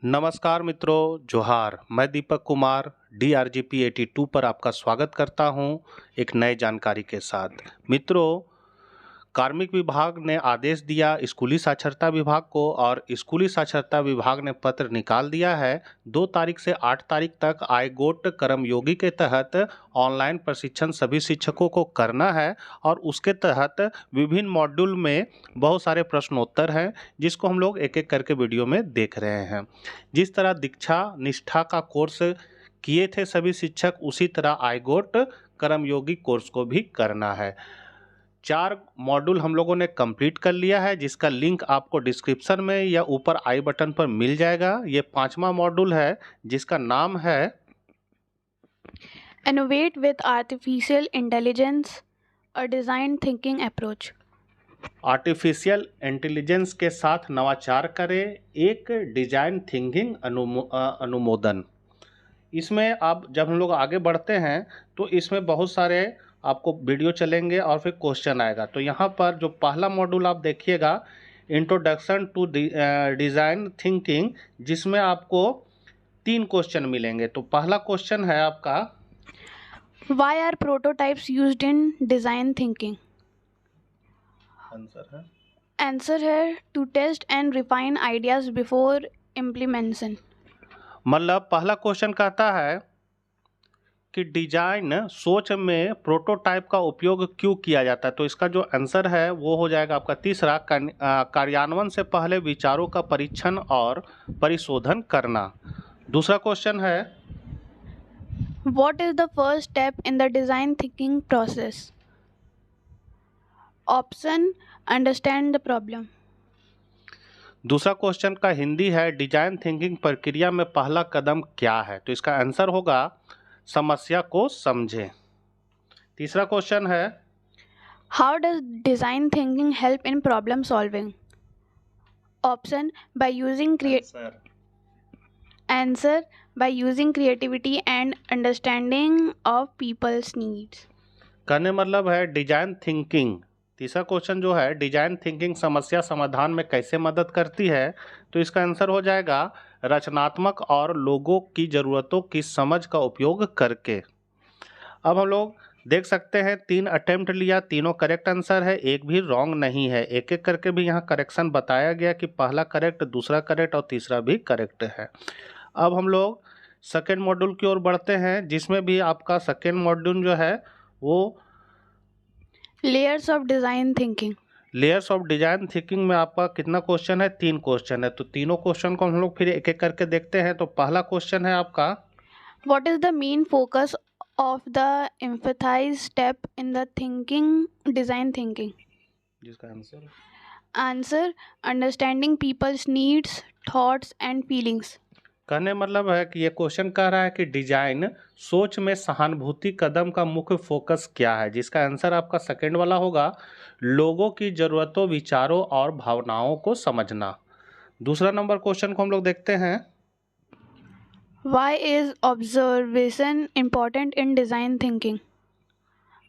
नमस्कार मित्रों, जोहार। मैं दीपक कुमार DRGP 82 पर आपका स्वागत करता हूं एक नए जानकारी के साथ। मित्रों, कार्मिक विभाग ने आदेश दिया स्कूली साक्षरता विभाग को और स्कूली साक्षरता विभाग ने पत्र निकाल दिया है। 2 तारीख से 8 तारीख तक आईगोट कर्मयोगी के तहत ऑनलाइन प्रशिक्षण सभी शिक्षकों को करना है और उसके तहत विभिन्न मॉड्यूल में बहुत सारे प्रश्नोत्तर हैं जिसको हम लोग एक एक करके वीडियो में देख रहे हैं। जिस तरह दीक्षा निष्ठा का कोर्स किए थे सभी शिक्षक, उसी तरह आईगोट कर्मयोगी कोर्स को भी करना है। 4 मॉड्यूल हम लोगों ने कंप्लीट कर लिया है जिसका लिंक आपको डिस्क्रिप्शन में या ऊपर आई बटन पर मिल जाएगा। ये 5वां मॉड्यूल है जिसका नाम है Innovate with Artificial Intelligence, a Design Thinking Approach. Artificial intelligence के साथ नवाचार करें, एक डिजाइन थिंकिंग अनुमोदन। इसमें आप जब हम लोग आगे बढ़ते हैं तो इसमें बहुत सारे आपको वीडियो चलेंगे और फिर क्वेश्चन आएगा। तो यहाँ पर जो पहला मॉड्यूल आप देखिएगा, इंट्रोडक्शन टू डिज़ाइन थिंकिंग, जिसमें आपको 3 क्वेश्चन मिलेंगे। तो पहला क्वेश्चन है आपका, Why are prototypes used in design thinking? Answer है to test and refine ideas before implementation. मतलब पहला क्वेश्चन कहता है कि डिजाइन सोच में प्रोटोटाइप का उपयोग क्यों किया जाता है। तो इसका जो आंसर है वो हो जाएगा आपका तीसरा, कार्यान्वयन से पहले विचारों का परीक्षण और परिशोधन करना। दूसरा क्वेश्चन है, What is the first step in the design thinking process? Option, understand the problem. दूसरा क्वेश्चन का हिंदी है, डिजाइन थिंकिंग प्रक्रिया में पहला कदम क्या है। तो इसका आंसर होगा समस्या को समझें। तीसरा क्वेश्चन है, How does design thinking help in problem solving? Option, by using Answer, by using creativity and understanding of people's needs. कहने मतलब है डिजाइन थिंकिंग। तीसरा क्वेश्चन जो है, डिजाइन थिंकिंग समस्या समाधान में कैसे मदद करती है। तो इसका आंसर हो जाएगा रचनात्मक और लोगों की ज़रूरतों की समझ का उपयोग करके। अब हम लोग देख सकते हैं 3 अटेम्प्ट लिया, तीनों करेक्ट आंसर है, एक भी रॉन्ग नहीं है। एक एक करके भी यहाँ करेक्शन बताया गया कि पहला करेक्ट, दूसरा करेक्ट और तीसरा भी करेक्ट है। अब हम लोग सेकेंड मॉड्यूल की ओर बढ़ते हैं जिसमें भी आपका सेकेंड मॉड्यूल जो है वो Layers of design thinking. Layers of design thinking में आपका कितना क्वेश्चन है, 3 क्वेश्चन है। तो तीनों क्वेश्चन को हम लोग फिर एक एक करके देखते हैं। तो पहला क्वेश्चन है आपका, What is the main focus of the empathize step in the design thinking? जिसका answer Answer, understanding people's needs, thoughts and feelings. कहने मतलब है कि ये क्वेश्चन कह रहा है कि डिजाइन सोच में सहानुभूति कदम का मुख्य फोकस क्या है, जिसका आंसर आपका सेकंड वाला होगा, लोगों की ज़रूरतों, विचारों और भावनाओं को समझना। दूसरा नंबर क्वेश्चन को हम लोग देखते हैं, Why is observation important in design thinking?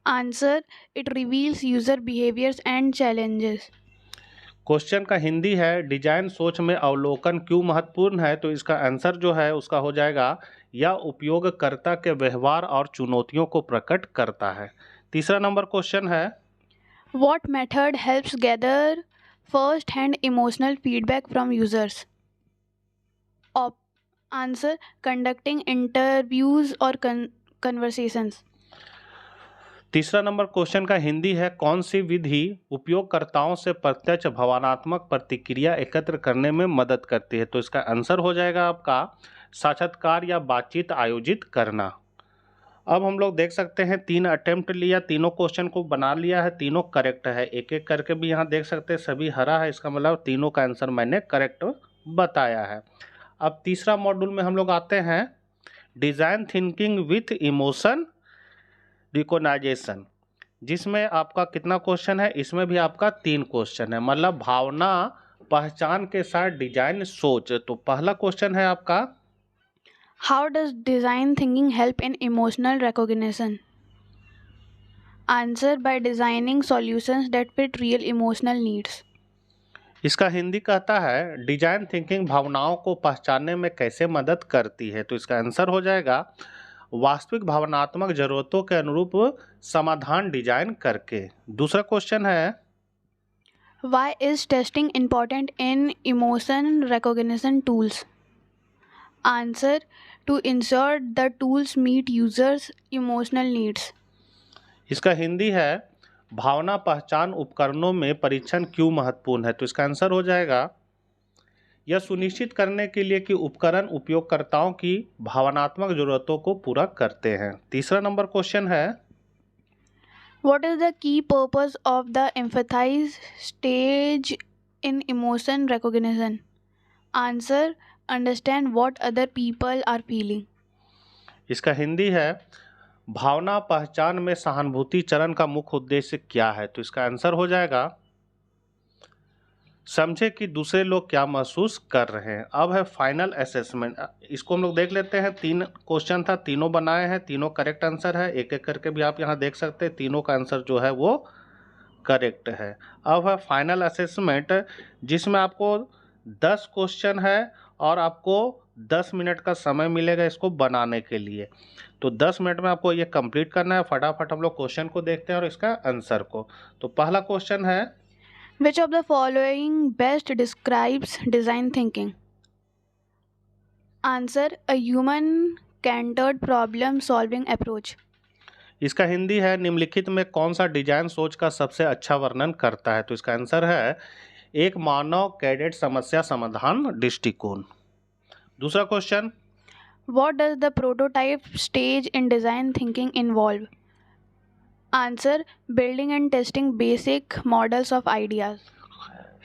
Answer, it reveals user behaviors and challenges. Question का हिंदी है, डिजाइन सोच में अवलोकन क्यों महत्वपूर्ण है। तो इसका आंसर जो है उसका हो जाएगा, यह उपयोगकर्ता के व्यवहार और चुनौतियों को प्रकट करता है। तीसरा नंबर क्वेश्चन है, What method helps gather first-hand emotional feedback from users? Answer, conducting interviews or conversations. तीसरा नंबर क्वेश्चन का हिंदी है, कौन सी विधि उपयोगकर्ताओं से प्रत्यक्ष भावनात्मक प्रतिक्रिया एकत्र करने में मदद करती है। तो इसका आंसर हो जाएगा आपका साक्षात्कार या बातचीत आयोजित करना। अब हम लोग देख सकते हैं 3 अटेम्प्ट लिया, तीनों क्वेश्चन को बना लिया है, तीनों करेक्ट है। एक एक करके भी यहाँ देख सकते हैं सभी हरा है, इसका मतलब तीनों का आंसर मैंने करेक्ट बताया है। अब तीसरा मॉड्यूल में हम लोग आते हैं, design thinking with emotion recognization, जिसमें आपका कितना क्वेश्चन है, इसमें भी आपका 3 क्वेश्चन है, मतलब भावना पहचान के साथ डिजाइन सोच। तो पहला क्वेश्चन है आपका, How does design thinking help in emotional recognition? Answer, by designing solutions that fit real emotional needs. इसका हिंदी कहता है डिजाइन थिंकिंग भावनाओं को पहचानने में कैसे मदद करती है। तो इसका आंसर हो जाएगा वास्तविक भावनात्मक जरूरतों के अनुरूप समाधान डिजाइन करके। दूसरा क्वेश्चन है Why is testing important in emotion recognition tools? Answer: to ensure the tools meet users' emotional needs. इसका हिंदी है भावना पहचान उपकरणों में परीक्षण क्यों महत्वपूर्ण है। तो इसका आंसर हो जाएगा यह सुनिश्चित करने के लिए कि उपकरण उपयोगकर्ताओं की भावनात्मक जरूरतों को पूरा करते हैं। तीसरा नंबर क्वेश्चन है What is the key purpose of the empathize stage in emotion recognition? Answer: understand what other people are feeling. इसका हिंदी है भावना पहचान में सहानुभूति चरण का मुख्य उद्देश्य क्या है। तो इसका आंसर हो जाएगा समझे कि दूसरे लोग क्या महसूस कर रहे हैं। अब है फाइनल असेसमेंट। इसको हम लोग देख लेते हैं। 3 क्वेश्चन था, तीनों बनाए हैं, तीनों करेक्ट आंसर है। एक एक करके भी आप यहाँ देख सकते हैं, तीनों का आंसर जो है वो करेक्ट है। अब है फाइनल असेसमेंट जिसमें आपको 10 क्वेश्चन है और आपको 10 मिनट का समय मिलेगा इसको बनाने के लिए। तो 10 मिनट में आपको ये कंप्लीट करना है। फटाफट हम लोग क्वेश्चन को देखते हैं और इसका आंसर को। तो पहला क्वेश्चन है Which of the following best describes design thinking? Answer: a human-centered problem-solving approach. इसका हिंदी है निम्नलिखित में कौन सा डिजाइन सोच का सबसे अच्छा वर्णन करता है। तो इसका आंसर है एक मानव कैडेट समस्या समाधान दृष्टिकोण। दूसरा question What does the prototype stage in design thinking involve? Answer: building and testing basic models of ideas.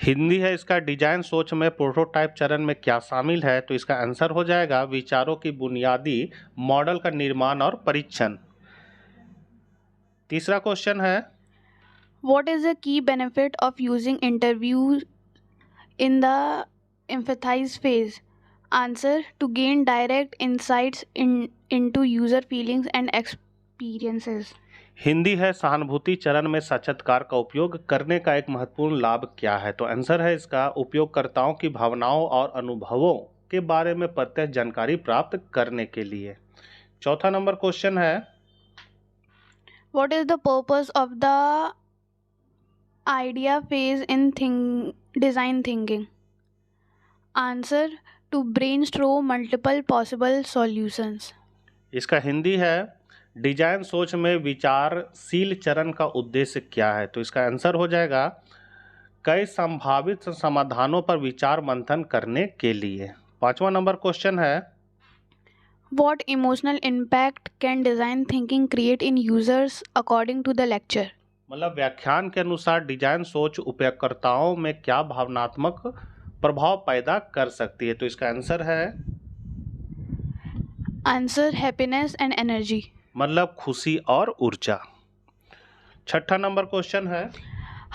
Hindi है इसका डिजाइन सोच में प्रोटोटाइप चरण में क्या शामिल है। तो इसका आंसर हो जाएगा विचारों की बुनियादी मॉडल का निर्माण और परीक्षण। तीसरा क्वेश्चन है What is the key benefit of using interviews in the empathize phase? Answer: to gain direct insights into user feelings and experiences. Hindi है सहानुभूति चरण में साक्षात्कार का उपयोग करने का एक महत्वपूर्ण लाभ क्या है। तो आंसर है इसका उपयोगकर्ताओं की भावनाओं और अनुभवों के बारे में प्रत्यक्ष जानकारी प्राप्त करने के लिए। चौथा नंबर क्वेश्चन है What is the purpose of the idea phase in design thinking? Answer: to brainstorm multiple possible solutions. इसका हिंदी है डिजाइन सोच में विचारशील चरण का उद्देश्य क्या है। तो इसका आंसर हो जाएगा कई संभावित समाधानों पर विचार मंथन करने के लिए। पांचवा नंबर क्वेश्चन है What emotional impact can design thinking create in users according to the lecture? मतलब व्याख्यान के अनुसार डिजाइन सोच उपयोगकर्ताओं में क्या भावनात्मक प्रभाव पैदा कर सकती है। तो इसका आंसर है Answer: happiness and energy. मतलब खुशी और ऊर्जा। छठा नंबर क्वेश्चन है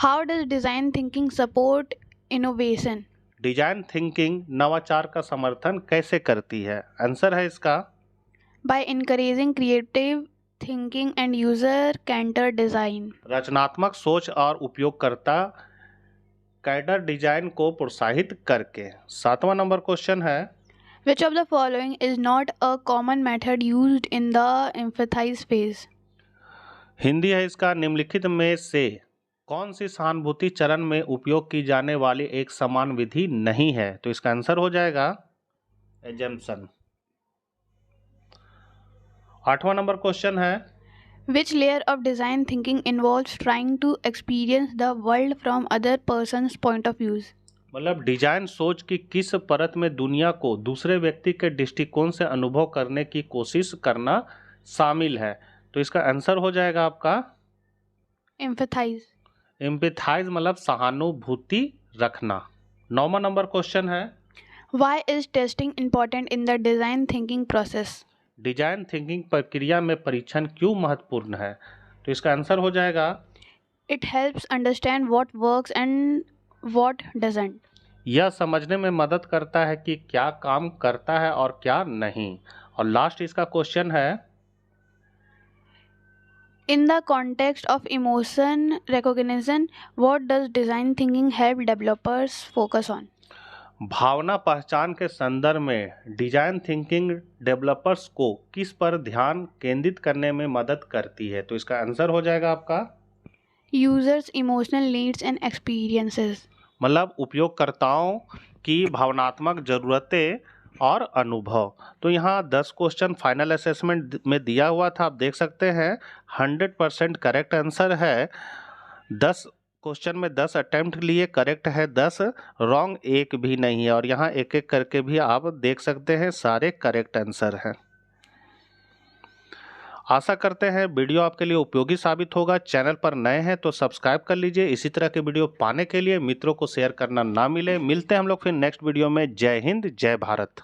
How does design thinking support innovation? Design thinking नवाचार का समर्थन कैसे करती है। आंसर है इसका By encouraging creative thinking and user-centered design. रचनात्मक सोच और उपयोगकर्ता कैडर डिजाइन को प्रोत्साहित करके। सातवां नंबर क्वेश्चन है Which of the following is not a common method used in the empathize phase? Hindi है इसका निम्नलिखित में से कौन सी सहानुभूति चरण में उपयोग की जाने वाली एक समान विधि नहीं है। तो इसका आंसर हो जाएगा एजम्पशन। आठवां नंबर क्वेश्चन है Which layer of design thinking involves trying to experience the world from other person's point of views? मतलब डिजाइन सोच की किस परत में दुनिया को दूसरे व्यक्ति के दृष्टिकोण से अनुभव करने की कोशिश करना शामिल है। तो इसका आंसर हो जाएगा आपका Empathize. एम्पैथाइज मतलब सहानुभूति रखना। नौवां नंबर क्वेश्चन है Why is testing important in the design thinking process? Design thinking प्रक्रिया में परीक्षण क्यों महत्वपूर्ण है। तो इसका आंसर हो जाएगा It helps understand what works and what doesn't. यह समझने में मदद करता है कि क्या काम करता है और क्या नहीं। और लास्ट इसका क्वेश्चन है In the context of emotion recognition, what does design thinking help developers focus on? भावना पहचान के संदर्भ में डिजाइन थिंकिंग डेवलपर्स को किस पर ध्यान केंद्रित करने में मदद करती है? तो इसका आंसर हो जाएगा आपका Users' emotional needs and experiences. मतलब उपयोगकर्ताओं की भावनात्मक ज़रूरतें और अनुभव। तो यहाँ 10 क्वेश्चन फाइनल असेसमेंट में दिया हुआ था, आप देख सकते हैं 100% करेक्ट आंसर है। 10 क्वेश्चन में 10 अटेम्प्ट लिए, करेक्ट है 10, रॉन्ग एक भी नहीं है। और यहाँ एक एक करके भी आप देख सकते हैं सारे करेक्ट आंसर हैं। आशा करते हैं वीडियो आपके लिए उपयोगी साबित होगा। चैनल पर नए हैं तो सब्सक्राइब कर लीजिए। इसी तरह के वीडियो पाने के लिए मित्रों को शेयर करना ना मिले। मिलते हैं हम लोग फिर नेक्स्ट वीडियो में। जय हिंद, जय भारत।